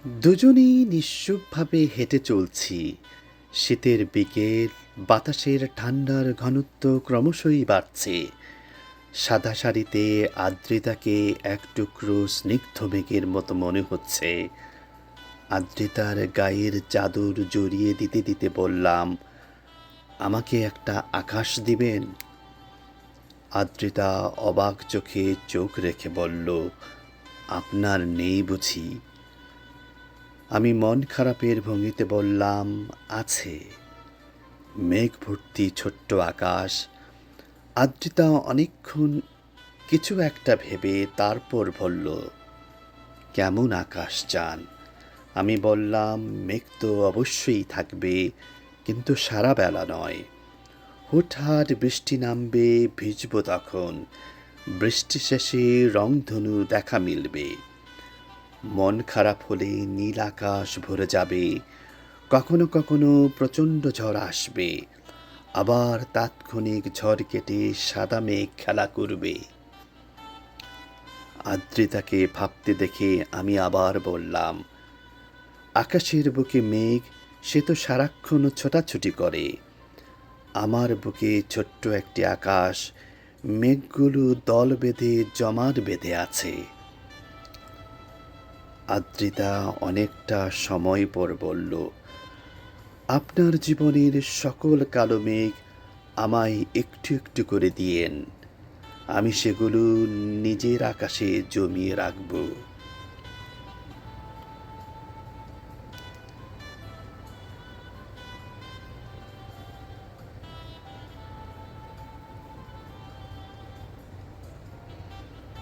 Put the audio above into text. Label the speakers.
Speaker 1: দুজনেই নিঃশুকভাবে হেঁটে চলছি। শীতের বিকেল, বাতাসের ঠান্ডার ঘনত্ব ক্রমশই বাড়ছে। সাদা শাড়িতে আদ্রিতাকে এক টুকরো স্নিগ্ধ মেঘের মতো মনে হচ্ছে। আদ্রিতার গায়ের চাদর জড়িয়ে দিতে দিতে বললাম, আমাকে একটা আকাশ দিবেন? আদ্রিতা অবাক চোখে চোখ রেখে বলল, আপনার নেই বুঝি? আমি মন খারাপের ভঙ্গিতে বললাম, আছে। মেঘ ভর্তি ছোট্ট আকাশ। আদ্রিতা অনেকক্ষণ কিছু একটা ভেবে তারপর বলল, কেমন আকাশ চান? আমি বললাম, মেঘ তো অবশ্যই থাকবে, কিন্তু সারা বেলা নয়। হুটহাট বৃষ্টি নামবে, ভিজব তখন। বৃষ্টি শেষে রংধনু দেখা মিলবে। মন খারাপ হলে নীল আকাশ ভরে যাবে। কখনো কখনো প্রচণ্ড ঝড় আসবে, আবার তাৎক্ষণিক ঝড় কেটে সাদা মেঘ খেলা করবে। আদ্রিতাকে ভাবতে দেখে আমি আবার বললাম, আকাশের বুকে মেঘ, সে তো সারাক্ষণ ছোটাছুটি করে। আমার বুকে ছোট্ট একটি আকাশ, মেঘগুলো দল বেঁধে জমাট বেঁধে আছে। আদ্রিতা অনেকটা সময় পর বলল, আপনার জীবনের সকল কালো মেঘ আমায় একটু একটু করে দিয়েন, আমি সেগুলো নিজের আকাশে জমিয়ে রাখব।